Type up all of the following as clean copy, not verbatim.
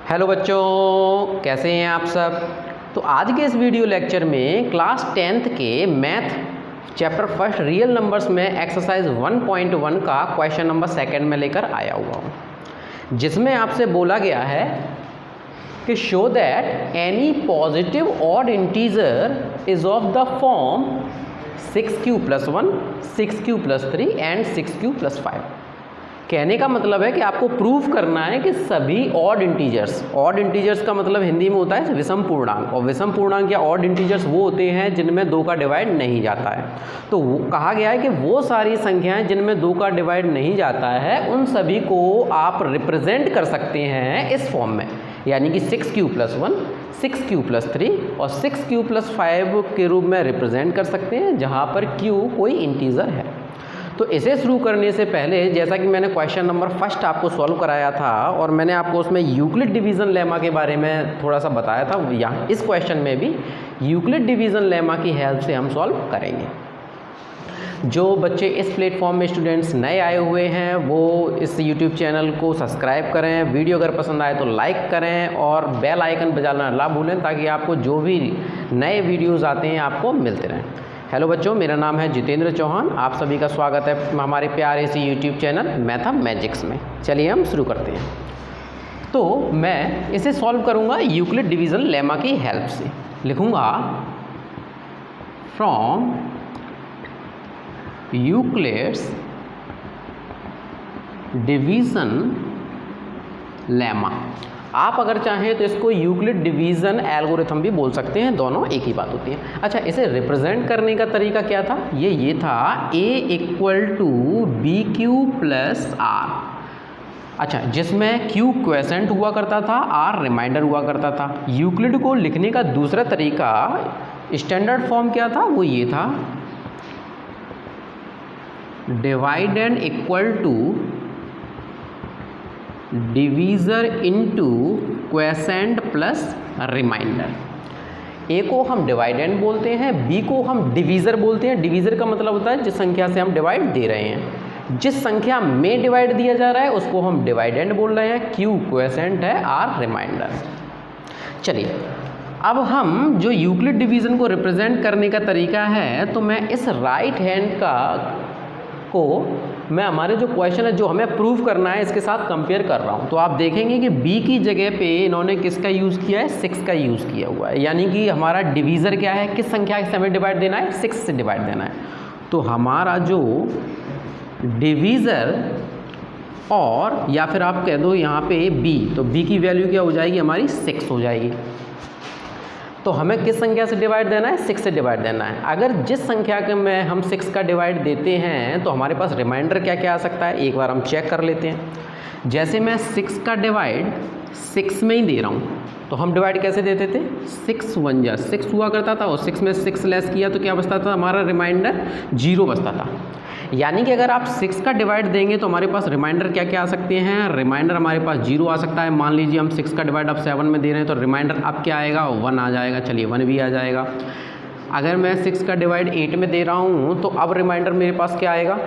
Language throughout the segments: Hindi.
हेलो बच्चों, कैसे हैं आप सब। तो आज के इस वीडियो लेक्चर में क्लास 10th के math chapter first real numbers में एक्सरसाइज 1.1 का क्वेश्चन नंबर सेकंड में लेकर आया हुआ हूँ, जिसमें आपसे बोला गया है कि show that any positive odd integer is of the form 6q + 1, 6q + 3 and 6q + 5। कहने का मतलब है कि आपको प्रूफ करना है कि सभी ऑड इंटीजर्स का मतलब हिंदी में होता है विषम पूर्णांक, और विषम पूर्णांक या ऑड इंटीजर्स वो होते हैं जिनमें 2 का डिवाइड नहीं जाता है। तो कहा गया है कि वो सारी संख्याएं जिनमें 2 का डिवाइड नहीं जाता है उन सभी को आप रिप्रेजेंट कर सकते हैं इस फॉर्म में, यानी कि 6q + 1, 6q + 3 और 6q + 5 के रूप में रिप्रेजेंट कर सकते हैं, जहाँ पर q कोई इंटीजर है। तो इसे शुरू करने से पहले, जैसा कि मैंने क्वेश्चन नंबर फर्स्ट आपको सॉल्व कराया था और मैंने आपको उसमें यूक्लिड डिवीज़न लेमा के बारे में थोड़ा सा बताया था, यहाँ इस क्वेश्चन में भी यूक्लिड डिवीज़न लेमा की हेल्प से हम सॉल्व करेंगे। जो बच्चे इस प्लेटफॉर्म में स्टूडेंट्स नए आए हुए हैं वो इस यूट्यूब चैनल को सब्सक्राइब करें, वीडियो अगर पसंद आए तो लाइक करें और बेल आइकन बजाना ना भूलें, ताकि आपको जो भी नए वीडियोज़ आते हैं आपको मिलते रहें। हेलो बच्चों, मेरा नाम है जितेंद्र चौहान। आप सभी का स्वागत है हमारे प्यारे से यूट्यूब चैनल मैथमेजिक्स में। चलिए हम शुरू करते हैं। तो मैं इसे सॉल्व करूंगा यूक्लिड डिवीज़न लेमा की हेल्प से। लिखूंगा फ्रॉम यूक्लिड्स डिवीज़न लेमा। आप अगर चाहें तो इसको यूक्लिड डिवीज़न एल्गोरिथम भी बोल सकते हैं, दोनों एक ही बात होती है। अच्छा, इसे रिप्रेजेंट करने का तरीका क्या था? ये था a = bq + r। अच्छा, जिसमें q क्वेसेंट हुआ करता था, r रिमाइंडर हुआ करता था। यूक्लिड को लिखने का दूसरा तरीका, स्टैंडर्ड फॉर्म क्या था? वो ये था dividend = divisor into quotient plus remainder. A को हम डिवाइडेंड बोलते हैं, बी को हम डिवीज़र बोलते हैं। डिवीज़र का मतलब होता है जिस संख्या से हम डिवाइड दे रहे हैं। जिस संख्या में डिवाइड दिया जा रहा है उसको हम डिवाइडेंड बोल रहे हैं। क्यू क्वेसेंट है, आर रिमाइंडर। चलिए, अब हम जो यूक्लिड डिवीज़न को रिप्रेजेंट करने का तरीका है, तो मैं इस राइट हैंड को मैं हमारे जो क्वेश्चन है जो हमें प्रूव करना है इसके साथ कंपेयर कर रहा हूँ। तो आप देखेंगे कि b की जगह पे इन्होंने किसका यूज़ किया है? 6 का यूज़ किया हुआ है, यानी कि हमारा डिवीज़र क्या है? किस संख्या से हमें डिवाइड देना है? 6 से डिवाइड देना है। तो हमारा जो डिवीज़र, और या फिर आप कह दो यहाँ पे b, तो b की वैल्यू क्या हो जाएगी? हमारी 6 हो जाएगी। तो हमें किस संख्या से डिवाइड देना है? 6 से डिवाइड देना है। अगर जिस संख्या के में हम 6 का डिवाइड देते हैं तो हमारे पास रिमाइंडर क्या क्या आ सकता है, एक बार हम चेक कर लेते हैं। जैसे मैं 6 का डिवाइड 6 में ही दे रहा हूँ, तो हम डिवाइड कैसे देते थे? 6 × 1 = 6 हुआ करता था, और 6 में 6 लेस किया तो क्या बचता था? हमारा रिमाइंडर 0 बचता था। यानी कि अगर आप 6 का डिवाइड देंगे तो हमारे पास रिमाइंडर क्या क्या आ सकते हैं? रिमाइंडर हमारे पास 0 आ सकता है। मान लीजिए हम 6 का डिवाइड अब 7 में दे रहे हैं, तो रिमाइंडर अब क्या आएगा? 1 आ जाएगा। चलिए, 1 भी आ जाएगा। अगर मैं 6 का डिवाइड 8 में दे रहा हूँ तो अब रिमाइंडर मेरे पास क्या आएगा?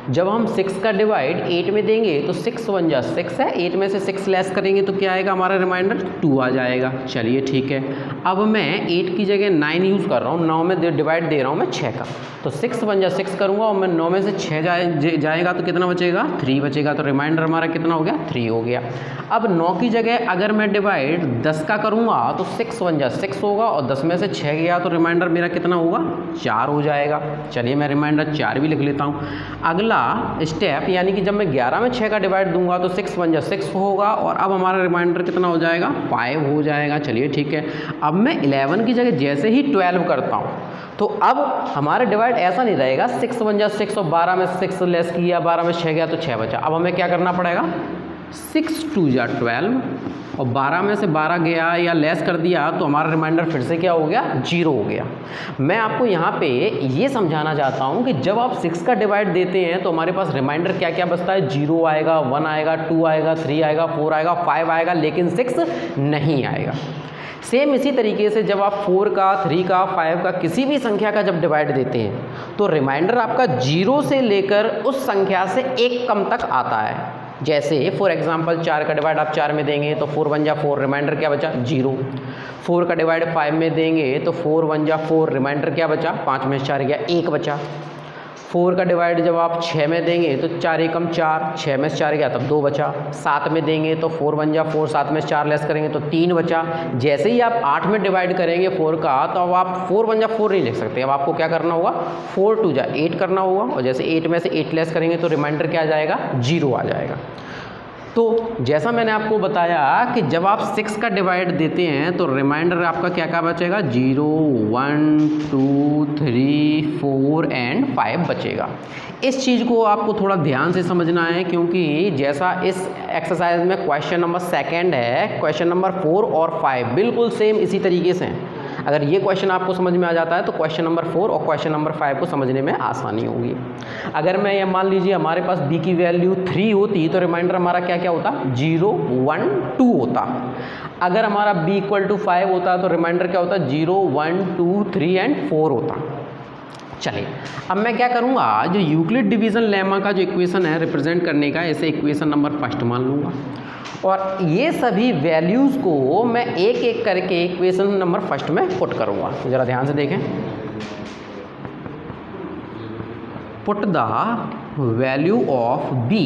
जब हम 6 का डिवाइड 8 में देंगे तो 6 × 1 = 6 है, 8 में से 6 लेस करेंगे तो क्या आएगा? हमारा रिमाइंडर 2 आ जाएगा। चलिए ठीक है। अब मैं 8 की जगह 9 यूज़ कर रहा हूँ, 9 में डिवाइड दे रहा हूँ मैं 6 का, तो 6 × 1 = 6 करूँगा और मैं 9 में से 6 जाएगा तो कितना बचेगा? 3 बचेगा। तो रिमाइंडर हमारा कितना हो गया? 3 हो गया। अब 9 की जगह अगर मैं डिवाइड 10 का करूँगा तो 6 × 1 = 6 होगा, और 10 में से 6 गया तो रिमाइंडर मेरा कितना होगा? 4 हो जाएगा। चलिए, मैं रिमाइंडर 4 भी लिख लेता हूँ। अगला स्टेप, यानी कि जब मैं 11 में 6 का डिवाइड दूंगा तो 6 × 1 = 6 होगा, और अब हमारा रिमाइंडर कितना हो जाएगा? 5 हो जाएगा। चलिए ठीक है। अब मैं 11 की जगह जैसे ही 12 करता हूँ तो अब हमारा डिवाइड ऐसा नहीं रहेगा 6 × 1 = 6 और 12 में 6 लेस किया, 12 में 6 गया तो 6 बचा। अब हमें क्या करना पड़ेगा? 6 × 2 = 12, और 12 में से 12 गया या लेस कर दिया तो हमारा रिमाइंडर फिर से क्या हो गया? 0 हो गया। मैं आपको यहाँ पे ये समझाना चाहता हूँ कि जब आप 6 का डिवाइड देते हैं तो हमारे पास रिमाइंडर क्या क्या बचता है? 0 आएगा, 1 आएगा, 2 आएगा, 3 आएगा, 4 आएगा, 5 आएगा, लेकिन 6 नहीं आएगा। सेम इसी तरीके से जब आप 4 का, 3 का, 5 का, किसी भी संख्या का जब डिवाइड देते हैं तो रिमाइंडर आपका 0 से लेकर उस संख्या से 1 कम तक आता है। जैसे फॉर एग्जांपल 4 का डिवाइड आप 4 में देंगे तो 4 1 जा 4, रिमाइंडर क्या बचा 0। 4 का डिवाइड 5 में देंगे तो 4 1 जा 4, रिमाइंडर क्या बचा 5 में 4 गया 1 बचा। 4 का डिवाइड जब आप 6 में देंगे तो 4 एकम 4, 6 में 4 गया तब 2 बचा। 7 में देंगे तो 4 1 जा 4, 7 में 4 लेस करेंगे तो 3 बचा। जैसे ही आप 8 में डिवाइड करेंगे 4 का तो अब आप 4 1 जा 4 नहीं लिख सकते, अब आपको क्या करना होगा 4 2 जा 8 करना होगा, और जैसे 8 में से 8 लेस करेंगे तो रिमाइंडर क्या आ जाएगा 0 आ जाएगा। तो जैसा मैंने आपको बताया कि जब आप 6 का डिवाइड देते हैं तो रिमाइंडर आपका क्या क्या बचेगा 0 1 2 3 4 एंड 5 बचेगा। इस चीज़ को आपको थोड़ा ध्यान से समझना है, क्योंकि जैसा इस एक्सरसाइज में क्वेश्चन नंबर 2 है, क्वेश्चन नंबर 4 और 5 बिल्कुल सेम इसी तरीके से हैं। अगर ये क्वेश्चन आपको समझ में आ जाता है तो क्वेश्चन नंबर 4 और क्वेश्चन नंबर 5 को समझने में आसानी होगी। अगर मैं ये मान लीजिए हमारे पास b की वैल्यू 3 होती तो रिमाइंडर हमारा क्या क्या होता 0 1 2 होता। अगर हमारा b = 5 होता तो रिमाइंडर क्या होता 0 1 2 3 एंड 4 होता। चलिए अब मैं क्या करूँगा, जो यूक्लिड डिवीज़न लेमा का जो इक्वेशन है रिप्रेजेंट करने का, इसे इक्वेशन नंबर 1 मान लूँगा, और ये सभी वैल्यूज़ को मैं एक एक करके इक्वेशन नंबर 1 में पुट करूँगा। ज़रा ध्यान से देखें, put the value of b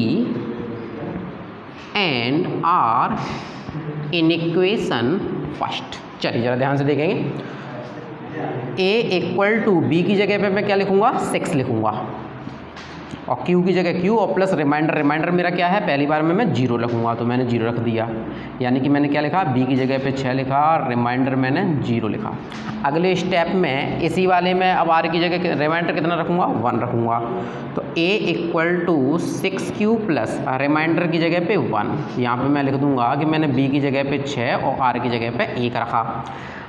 and r in equation 1। चलिए ज़रा ध्यान से देखेंगे, a = b की जगह पे मैं क्या लिखूँगा 6 लिखूँगा, और q की जगह q और प्लस रिमाइंडर मेरा क्या है, पहली बार में मैं 0 लिखूँगा तो मैंने 0 रख दिया, यानी कि मैंने क्या लिखा b की जगह पे 6 लिखा, रिमाइंडर मैंने 0 लिखा। अगले स्टेप में इसी वाले में अब r की जगह रिमाइंडर कितना रखूँगा 1 रखूँगा, तो a = 6q प्लस रिमाइंडर की जगह पे 1, यहाँ पे मैं लिख दूँगा कि मैंने b की जगह पे 6 और r की जगह पे 1 रखा।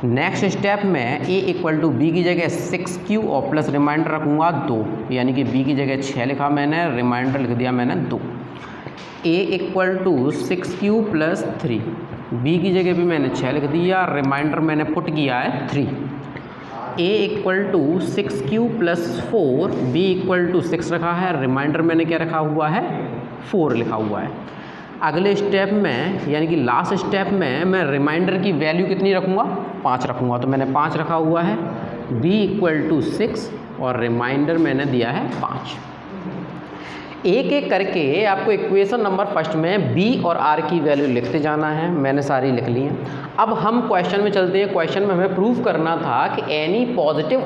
नेक्स्ट स्टेप में a = b की जगह 6q और प्लस रिमाइंडर रखूँगा 2, यानी कि b की जगह 6 लिखा मैंने, रिमाइंडर लिख दिया मैंने 2। a = 6q प्लस 3, b की जगह भी मैंने 6 लिख दिया, रिमाइंडर मैंने पुट किया है 3। a = 6q प्लस 4, b = 6 रखा है, रिमाइंडर मैंने क्या रखा हुआ है 4 लिखा हुआ है। अगले स्टेप में यानी कि लास्ट स्टेप में मैं रिमाइंडर की वैल्यू कितनी रखूँगा 5 रखूँगा, तो मैंने 5 रखा हुआ है, b = 6 और रिमाइंडर मैंने दिया है 5। एक एक करके आपको इक्वेशन नंबर 1 में b और r की वैल्यू लिखते जाना है, मैंने सारी लिख ली हैं। अब हम क्वेश्चन में चलते हैं। क्वेश्चन में हमें प्रूव करना था कि एनी पॉजिटिव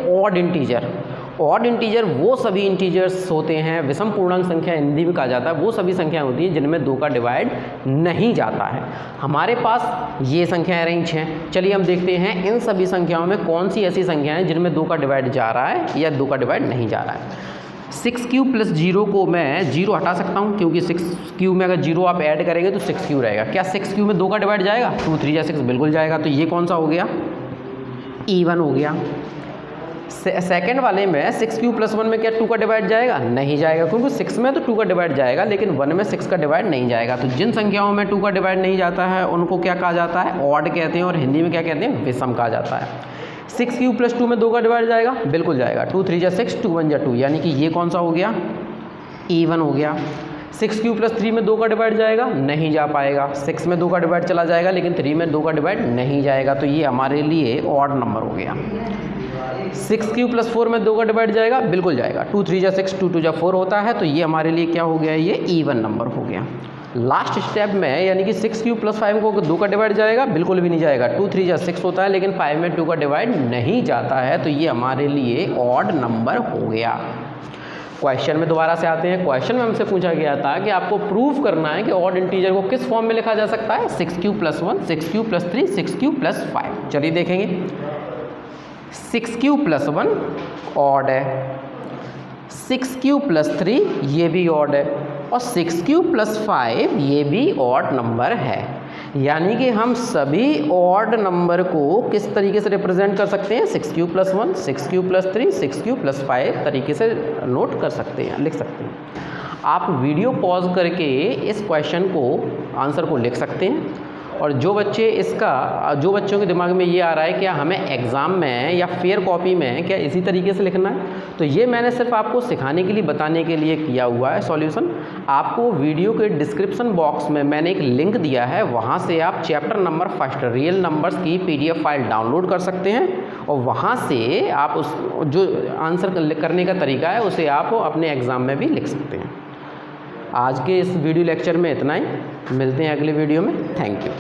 ऑड इंटीजर वो सभी इंटीजर्स होते हैं, विषम पूर्णांक संख्या हिंदी में कहा जाता है, वो सभी संख्याएं होती हैं जिनमें 2 का डिवाइड नहीं जाता है। हमारे पास ये संख्याएं रेंज हैं। चलिए हम देखते हैं इन सभी संख्याओं में कौन सी ऐसी संख्याएं हैं जिनमें 2 का डिवाइड जा रहा है या 2 का डिवाइड नहीं जा रहा है। 6q प्लस 0 को मैं 0 हटा सकता हूँ, क्योंकि 6q में अगर 0 आप ऐड करेंगे तो 6q रहेगा। क्या 6q में 2 का डिवाइड जाएगा 2 3 या 6 बिल्कुल जाएगा, तो ये कौन सा हो गया E1 हो गया। सेकंड वाले में 6q प्लस 1 में क्या 2 का डिवाइड जाएगा नहीं जाएगा, क्योंकि 6 में तो 2 का डिवाइड जाएगा लेकिन 1 में 6 का डिवाइड नहीं जाएगा। तो जिन संख्याओं में 2 का डिवाइड नहीं जाता है उनको क्या कहा जाता है ऑड कहते हैं, और हिंदी में क्या कहते हैं विषम कहा जाता है। 6q प्लस 2 में 2 का डिवाइड जाएगा बिल्कुल जाएगा, 2 3 जा 6 2 1 जा 2, यानी कि ये कौन सा हो गया E1 हो गया। 6q प्लस 3 में 2 का डिवाइड जाएगा नहीं जा पाएगा, 6 में 2 का डिवाइड चला जाएगा लेकिन 3 में 2 का डिवाइड नहीं जाएगा, तो ये हमारे लिए ऑड नंबर हो गया। 6q प्लस 4 में 2 का डिवाइड जाएगा बिल्कुल जाएगा, 2 3 जा 6 2 2 जा 4 होता है, तो ये हमारे लिए क्या हो गया ये E1 नंबर हो गया। लास्ट स्टेप में यानी कि 6q प्लस 5 को 2 का डिवाइड जाएगा बिल्कुल भी नहीं जाएगा, 2 3 जा 6 होता है लेकिन 5 में 2 का डिवाइड नहीं जाता है, तो ये हमारे लिए ऑड नंबर हो गया। क्वेश्चन में दोबारा से आते हैं। क्वेश्चन में हमसे पूछा गया था कि आपको प्रूव करना है कि ऑड इंटीजर को किस फॉर्म में लिखा जा सकता है, 6q plus 1 6q plus 3 6q plus 5। चलिए देखेंगे, 6q प्लस 1 ऑड है, 6q प्लस 3 ये भी ऑड है, और 6q प्लस 5 ये भी ऑड नंबर है। यानी कि हम सभी ऑड नंबर को किस तरीके से रिप्रेजेंट कर सकते हैं, 6q plus 1 6q plus 3 6q plus 5 तरीके से नोट कर सकते हैं, लिख सकते हैं। आप वीडियो पॉज करके इस क्वेश्चन को आंसर को लिख सकते हैं, और जो बच्चों के दिमाग में ये आ रहा है क्या हमें एग्ज़ाम में या फेयर कॉपी में क्या इसी तरीके से लिखना है, तो ये मैंने सिर्फ आपको सिखाने के लिए, बताने के लिए किया हुआ है सॉल्यूशन। आपको वीडियो के डिस्क्रिप्शन बॉक्स में मैंने एक लिंक दिया है, वहाँ से आप चैप्टर नंबर 1 रियल नंबर्स की PDF फाइल डाउनलोड कर सकते हैं और वहाँ से आप उस जो आंसर करने का तरीका है उसे आप अपने एग्ज़ाम में भी लिख सकते हैं। आज के इस वीडियो लेक्चर में इतना ही, मिलते हैं अगले वीडियो में। Thank you.